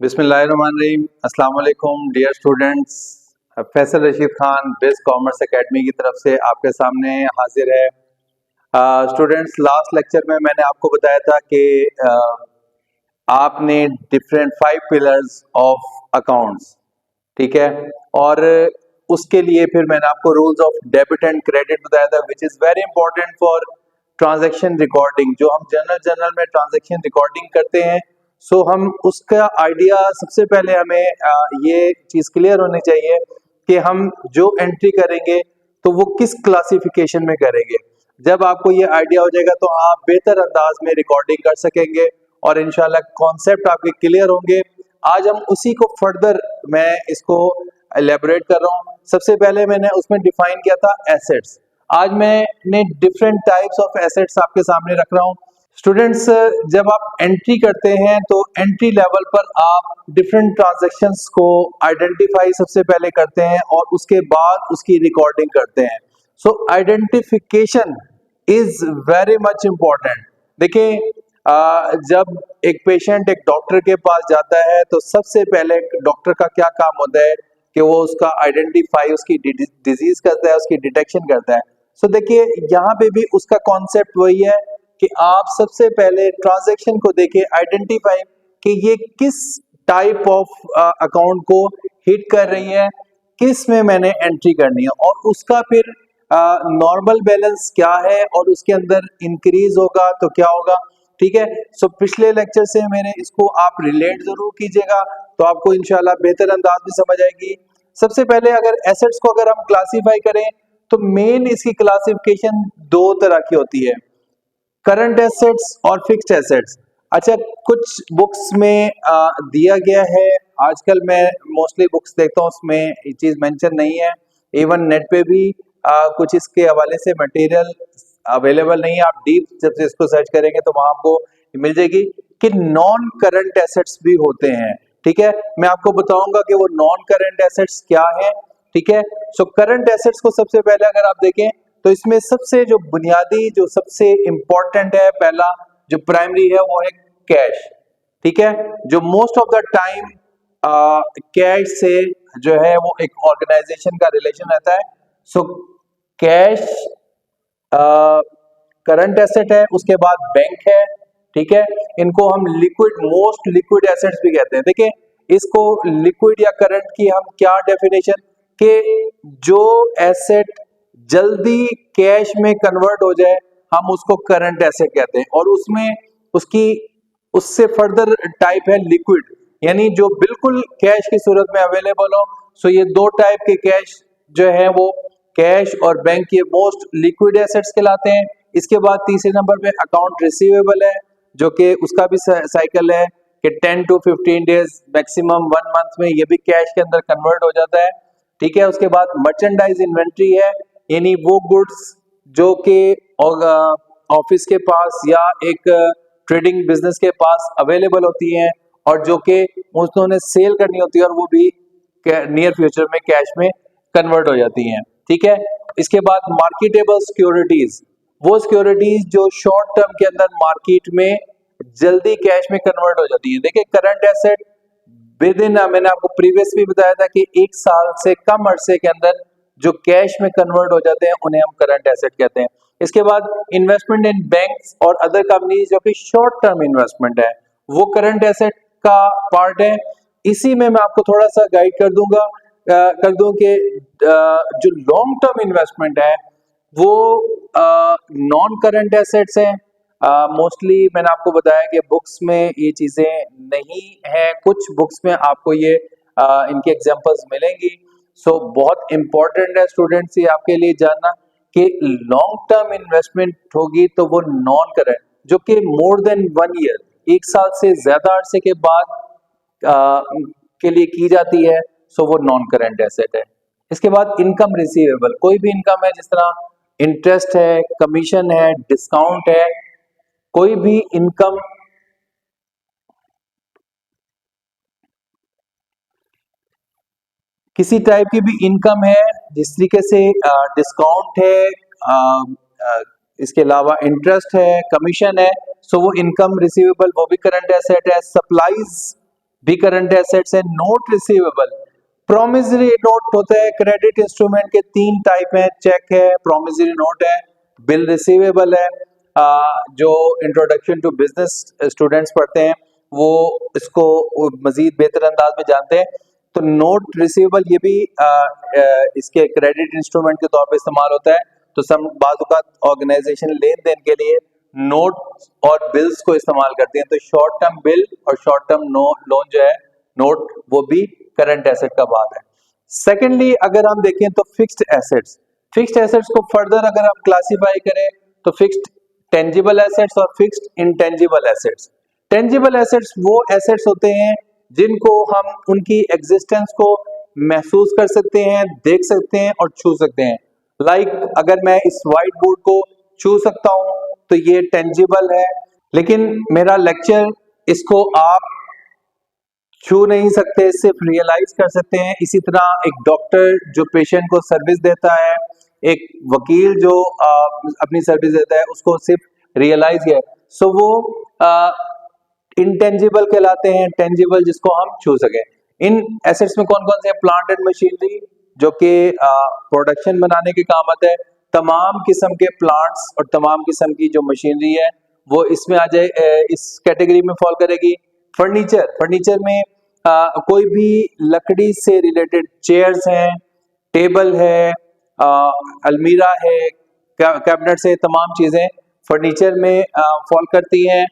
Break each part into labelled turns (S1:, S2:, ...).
S1: बिस्मिल्लाहिर्रहमानिर्रहीम। अस्सलाम वालेकुम dear students. Faisal Rashid Khan best commerce academy की तरफ से आपके सामने हाजिर है। स्टूडेंट्स, लास्ट लेक्चर में मैंने आपको बताया था कि आपने डिफरेंट 5 पिलर्स ऑफ अकाउंट्स, ठीक है, और उसके लिए फिर मैंने आपको rules of debit and credit बताया था, which is very important for transaction recording. जो हम जनरल में ट्रांजैक्शन रिकॉर्डिंग करते हैं, सो हम उसका आइडिया सबसे पहले हमें ये चीज़ क्लियर होनी चाहिए कि हम जो एंट्री करेंगे तो वो किस क्लासिफिकेशन में करेंगे। जब आपको ये आइडिया हो जाएगा तो आप बेहतर अंदाज में रिकॉर्डिंग कर सकेंगे और इंशाल्लाह कॉन्सेप्ट आपके क्लियर होंगे। आज हम उसी को फर्दर मैं इसको एलेबोरेट कर रहा हूँ। सबसे पहले मैंने उसमें डिफाइन किया था एसेट्स। आज मैंने डिफरेंट टाइप्स ऑफ एसेट्स आपके सामने रख रहा हूँ। स्टूडेंट्स, जब आप एंट्री करते हैं तो एंट्री लेवल पर आप डिफरेंट ट्रांजैक्शंस को आइडेंटिफाई सबसे पहले करते हैं और उसके बाद उसकी रिकॉर्डिंग करते हैं। So identification is very much important. देखिए, जब एक पेशेंट एक डॉक्टर के पास जाता है तो सबसे पहले डॉक्टर का क्या काम होता है कि वो उसका आइडेंटिफाई, उसकी डिजीज करता है, उसकी डिटेक्शन करता है। सो देखिए, यहाँ पे भी उसका कॉन्सेप्ट वही है कि आप सबसे पहले ट्रांजैक्शन को देखिए, आइडेंटिफाई कि ये किस टाइप ऑफ अकाउंट को हिट कर रही है, किस में मैंने एंट्री करनी है, और उसका फिर नॉर्मल बैलेंस क्या है और उसके अंदर इंक्रीज होगा तो क्या होगा। ठीक है, सो पिछले लेक्चर से मेरे इसको आप रिलेट जरूर कीजिएगा तो आपको इंशाल्लाह बेहतर अंदाज में समझ आएगी। सबसे पहले अगर एसेट्स को अगर हम क्लासिफाई करें तो मेन इसकी क्लासिफिकेशन दो तरह की होती है, करंट एसेट्स और फिक्स्ड एसेट्स। अच्छा, कुछ बुक्स में दिया गया है, आजकल मैं मोस्टली बुक्स देखता हूँ उसमें ये चीज मेंशन नहीं है। इवन नेट पे भी कुछ इसके हवाले से मटेरियल अवेलेबल नहीं है। आप डीप जब से इसको सर्च करेंगे तो वहां आपको मिल जाएगी कि नॉन करंट एसेट्स भी होते हैं। ठीक है, मैं आपको बताऊंगा कि वो नॉन करंट एसेट्स क्या है। ठीक है, सो करंट एसेट्स को सबसे पहले अगर आप देखें तो इसमें सबसे जो बुनियादी, जो सबसे इंपॉर्टेंट है, पहला जो प्राइमरी है वो है कैश। ठीक है, जो most of the time cash से जो है वो एक ऑर्गेनाइजेशन का रिलेशन रहता है। सो कैश करंट एसेट है, उसके बाद बैंक है। ठीक है, इनको हम लिक्विड, मोस्ट लिक्विड एसेट्स भी कहते हैं। देखिए, इसको लिक्विड या करंट की हम क्या डेफिनेशन के जो एसेट जल्दी कैश में कन्वर्ट हो जाए हम उसको करंट एसेट कहते हैं, और उसमें उसकी उससे फर्दर टाइप है लिक्विड, यानी जो बिल्कुल कैश की सूरत में अवेलेबल हो। सो ये दो टाइप के कैश जो है वो कैश और बैंक के मोस्ट लिक्विड एसेट्स कहलाते हैं। इसके बाद तीसरे नंबर पे अकाउंट रिसीवेबल है, जो कि उसका भी साइकिल है कि 10 to 15 डेज, मैक्सिमम 1 मंथ में ये भी कैश के अंदर कन्वर्ट हो जाता है। ठीक है, उसके बाद मर्चेंडाइज इन्वेंट्री है, यानी वो गुड्स जो कि ऑफिस के पास या एक ट्रेडिंग बिजनेस के पास अवेलेबल होती हैं और जो कि उन्होंने सेल करनी होती है और वो भी नियर फ्यूचर में कैश में कन्वर्ट हो जाती हैं। ठीक है, इसके बाद मार्केटेबल सिक्योरिटीज, वो सिक्योरिटीज जो शॉर्ट टर्म के अंदर मार्केट में जल्दी कैश में कन्वर्ट हो जाती है। देखिए, करंट एसेट विद इन, मैंने आपको प्रीवियस भी बताया था कि 1 साल से कम अरसे के अंदर जो कैश में कन्वर्ट हो जाते हैं उन्हें हम करंट एसेट कहते हैं। इसके बाद इन्वेस्टमेंट इन बैंक्स और अदर कंपनीज जो कि शॉर्ट टर्म इन्वेस्टमेंट है, वो करंट एसेट का पार्ट है। इसी में मैं आपको थोड़ा सा गाइड कर दूंगा, कर दूं कि जो लॉन्ग टर्म इन्वेस्टमेंट है वो नॉन करंट एसेट्स हैं। मोस्टली मैंने आपको बताया कि बुक्स में ये चीजें नहीं है, कुछ बुक्स में आपको ये इनके एग्जांपल्स मिलेंगी। सो बहुत इंपॉर्टेंट है स्टूडेंट्स ये आपके लिए जानना कि लॉन्ग टर्म इन्वेस्टमेंट होगी तो वो नॉन करंट, जो कि मोर देन 1 ईयर, 1 साल से ज्यादा अरसे के बाद के लिए की जाती है, सो वो नॉन करंट एसेट है। इसके बाद इनकम रिसीवेबल, कोई भी इनकम है, जिस तरह इंटरेस्ट है, कमीशन है, डिस्काउंट है, कोई भी इनकम किसी टाइप की भी इनकम है, जिस तरीके से डिस्काउंट है, इसके अलावा इंटरेस्ट है, कमीशन है, सो वो इनकम रिसीवेबल, वो भी करंट एसेट है। सप्लाईज भी करंट एसेट्स है। नोट रिसीवेबल, प्रोमिसरी नोट होता है, क्रेडिट इंस्ट्रूमेंट के तीन टाइप हैं, चेक है, प्रोमिसरी नोट है, बिल रिसीवेबल है। जो इंट्रोडक्शन टू बिजनेस स्टूडेंट्स पढ़ते हैं वो इसको मजीद बेहतर अंदाज में जानते हैं। तो नोट रिसीवेबल ये भी इसके क्रेडिट इंस्ट्रूमेंट के तौर पे इस्तेमाल होता है। तो बाज़ ऑर्गेनाइजेशन लेन देन के लिए नोट और बिल्स को इस्तेमाल करते हैं। तो शॉर्ट टर्म बिल और शॉर्ट टर्म लोन जो है नोट, वो भी करंट एसेट का भाग है। सेकेंडली अगर हम देखें तो फिक्स्ड एसेट्स, फिक्स्ड एसेट्स को फर्दर अगर हम क्लासिफाई करें तो फिक्स्ड टेंजिबल एसेट्स और fixed intangible assets. Tangible assets वो एसेट्स होते हैं जिनको हम उनकी एग्जिस्टेंस को महसूस कर सकते हैं, देख सकते हैं और छू सकते हैं। लाइक अगर मैं इस व्हाइट बोर्ड को छू सकता हूं तो ये टेंजिबल है, लेकिन मेरा लेक्चर इसको आप छू नहीं सकते, सिर्फ रियलाइज कर सकते हैं। इसी तरह एक डॉक्टर जो पेशेंट को सर्विस देता है, एक वकील जो अपनी सर्विस देता है, उसको सिर्फ रियलाइज है। सो वो इंटेंजिबल कहलाते हैं, टेंजिबल जिसको हम छू सके। इन एसेट्स में कौन कौन से? प्लांट एंड मशीनरी जो कि प्रोडक्शन बनाने के काम आता है, तमाम किस्म के प्लांट्स और तमाम किस्म की जो मशीनरी है वो इसमें आ जाए, इस कैटेगरी में फॉल करेगी। फर्नीचर, फर्नीचर में कोई भी लकड़ी से रिलेटेड चेयर्स हैं, टेबल है, अलमीरा है, कैबिनेट से, तमाम चीजें फर्नीचर में फॉल करती हैं।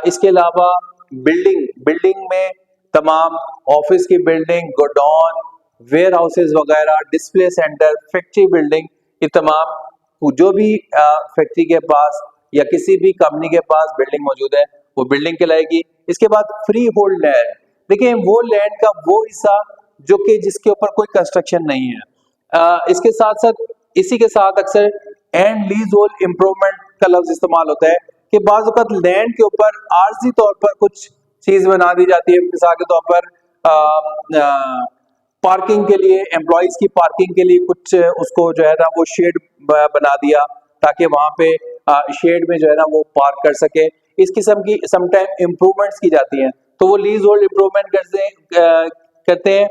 S1: इसके अलावा बिल्डिंग, बिल्डिंग में तमाम ऑफिस की बिल्डिंग, गोडाउन, वेयर हाउसेज वगैरह, डिस्प्ले सेंटर, फैक्ट्री बिल्डिंग, ये तमाम जो भी फैक्ट्री के पास या किसी भी कंपनी के पास बिल्डिंग मौजूद है वो बिल्डिंग कहलाएगी। इसके बाद फ्री होल्ड लैंड, देखिए वो लैंड का वो हिस्सा जो कि जिसके ऊपर कोई कंस्ट्रक्शन नहीं है। इसके साथ साथ इसी के साथ अक्सर एंड लीज होल्ड इम्प्रूवमेंट का लफ्ज इस्तेमाल होता है कि बाज़ वक़्त लैंड के ऊपर आर्जी तौर पर कुछ चीज बना दी जाती है। मिसाल के तौर पर पार्किंग के लिए, एम्प्लॉइज की पार्किंग के लिए कुछ उसको जो है ना वो शेड बना दिया ताकि वहां पे शेड में जो है ना वो पार्क कर सके। इस किस्म की समटाइम इम्प्रूवमेंट्स की जाती हैं, तो वो लीज होल्ड इम्प्रूवमेंट करते हैं।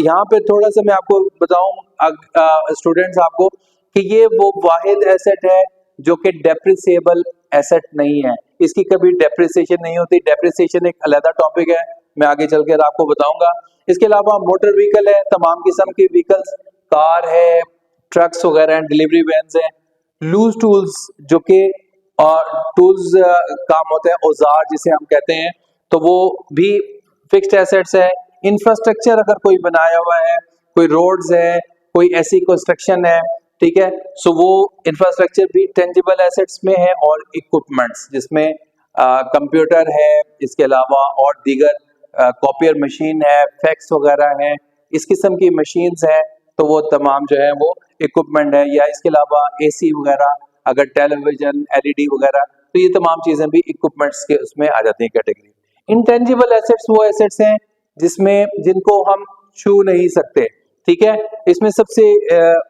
S1: यहाँ पे थोड़ा सा मैं आपको बताऊं स्टूडेंट्स आपको कि ये वो वाहिद एसेट है जो कि डेप्रिसिएबल एसेट नहीं है, इसकी कभी डेप्रिसिएशन नहीं होती। डेप्रिसिएशन एक अलग टॉपिक है, मैं आगे चलकर आपको बताऊंगा। इसके अलावा मोटर व्हीकल है, तमाम किस्म की व्हीकल्स, कार है, ट्रक्स वगैरह हैं, डिलीवरी वैन्स हैं। लूज टूल्स जो कि टूल्स काम होते हैं, औजार जिसे हम कहते हैं, तो वो भी फिक्स्ड एसेट्स है। इंफ्रास्ट्रक्चर अगर कोई बनाया हुआ है, कोई रोड्स है, कोई ऐसी कंस्ट्रक्शन है, ठीक है, सो वो इंफ्रास्ट्रक्चर भी टेंजिबल एसेट्स में है। और इक्विपमेंट्स जिसमें कंप्यूटर है, इसके अलावा और दीगर कॉपियर मशीन है, फैक्स वगैरह है, इस किस्म की मशीन्स हैं, तो वो तमाम जो है वो इक्विपमेंट है। या इसके अलावा एसी वगैरह, अगर टेलीविजन, एलईडी वगैरह, तो ये तमाम चीजें भी इक्विपमेंट्स के उसमें आ जाती हैं कैटेगरी। इंटेंजिबल एसेट्स वो एसेट्स हैं जिनको हम छू नहीं सकते, ठीक है। इसमें सबसे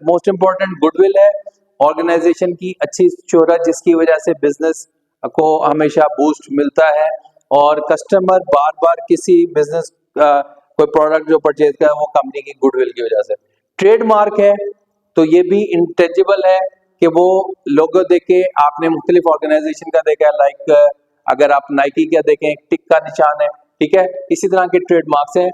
S1: मोस्ट इंपॉर्टेंट गुडविल है, ऑर्गेनाइजेशन की अच्छी शोहरत जिसकी वजह से बिजनेस को हमेशा बूस्ट मिलता है और कस्टमर बार बार किसी बिजनेस कोई प्रोडक्ट जो परचेज करे वो कंपनी की गुडविल की वजह से। ट्रेडमार्क है तो ये भी इंटेंजिबल है कि वो लोगो देखे, आपने मुख्तलिफ ऑर्गेनाइजेशन का देखा है, लाइक अगर आप नाइकी का देखें एक टिक का निशान है, ठीक है, इसी तरह के ट्रेडमार्क्स हैं।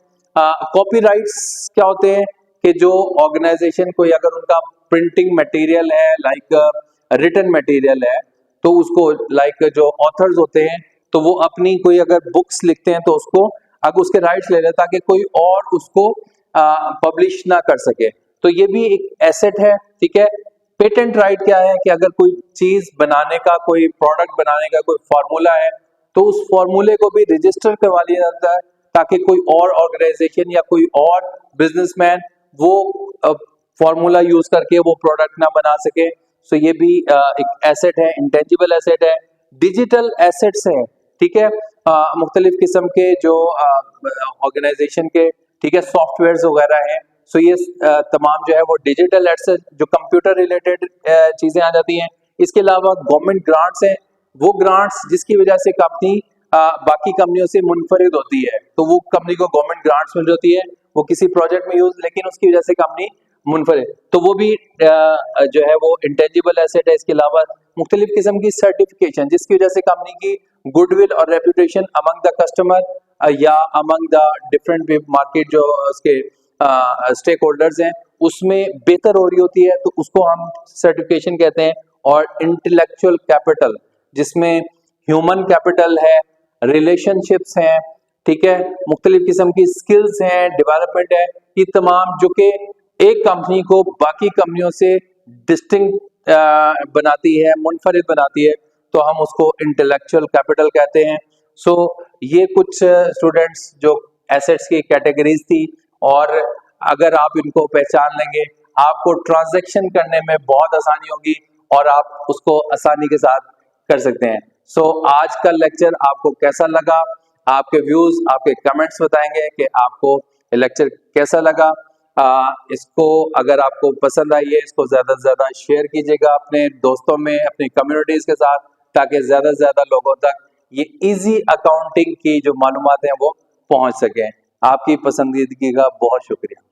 S1: कॉपीराइट्स क्या होते हैं कि जो ऑर्गेनाइजेशन कोई अगर उनका प्रिंटिंग मटेरियल है, लाइक रिटन मटेरियल है, तो उसको लाइक जो ऑथर्स होते हैं तो वो अपनी कोई अगर बुक्स लिखते हैं तो उसको अगर उसके राइट्स ले लें ताकि कोई और उसको पब्लिश ना कर सके, तो ये भी एक एसेट है, ठीक है। पेटेंट राइट क्या है कि अगर कोई चीज बनाने का, कोई प्रोडक्ट बनाने का कोई फार्मूला है तो उस फार्मूले को भी रजिस्टर करवा लिया जाता है ताकि कोई और ऑर्गेनाइजेशन या कोई और बिजनेसमैन वो फार्मूला यूज करके वो प्रोडक्ट ना बना सके। सो ये भी एक एसेट है, इंटेंजिबल एसेट है। डिजिटल एसेट्स हैं, ठीक है, मुख्तलिफ किस्म के जो ऑर्गेनाइजेशन के, ठीक है, सॉफ्टवेयर वगैरह हैं। सो ये तमाम जो है वो डिजिटल एसेट जो कंप्यूटर रिलेटेड चीजें आ जाती हैं। इसके अलावा गवर्नमेंट ग्रांट्स हैं, वो ग्रांट्स जिसकी वजह से कंपनी बाकी कंपनियों से मुनफरिद होती है, तो वो कंपनी को गवर्नमेंट ग्रांट्स मिल जाती है, वो किसी प्रोजेक्ट में यूज, लेकिन उसकी वजह से कंपनी मुनफरिद, तो वो भी जो है वो इंटेंजिबल एसेट है। इसके अलावा मुख्तलिफ किस्म की सर्टिफिकेशन जिसकी वजह से कंपनी की गुडविल और रेपुटेशन अमंग द कस्टमर या अमंग द डिफरेंट मार्केट जो उसके स्टेक होल्डर्स हैं उसमें बेहतर हो रही होती है, तो उसको हम सर्टिफिकेशन कहते हैं। और इंटेलेक्चुअल कैपिटल जिसमें ह्यूमन कैपिटल है, रिलेशनशिप्स हैं, ठीक है, मुख्तलिफ किस्म की स्किल्स हैं, डेवलपमेंट है, ये तमाम जो कि एक कंपनी को बाकी कंपनियों से डिस्टिंक्ट बनाती है, मुनफरिद बनाती है, तो हम उसको इंटेलेक्चुअल कैपिटल कहते हैं। सो ये कुछ स्टूडेंट्स जो एसेट्स की कैटेगरीज थी, और अगर आप इनको पहचान लेंगे आपको ट्रांजैक्शन करने में बहुत आसानी होगी और आप उसको आसानी के साथ कर सकते हैं। सो आज का लेक्चर आपको कैसा लगा, आपके व्यूज, आपके कमेंट्स बताएंगे कि आपको लेक्चर कैसा लगा। इसको अगर आपको पसंद आई है, इसको ज्यादा से ज्यादा शेयर कीजिएगा अपने दोस्तों में, अपनी कम्युनिटीज के साथ, ताकि ज्यादा से ज्यादा लोगों तक ये इजी अकाउंटिंग की जो मालूमात हैं वो पहुंच सके। आपकी पसंदीदगी का बहुत शुक्रिया।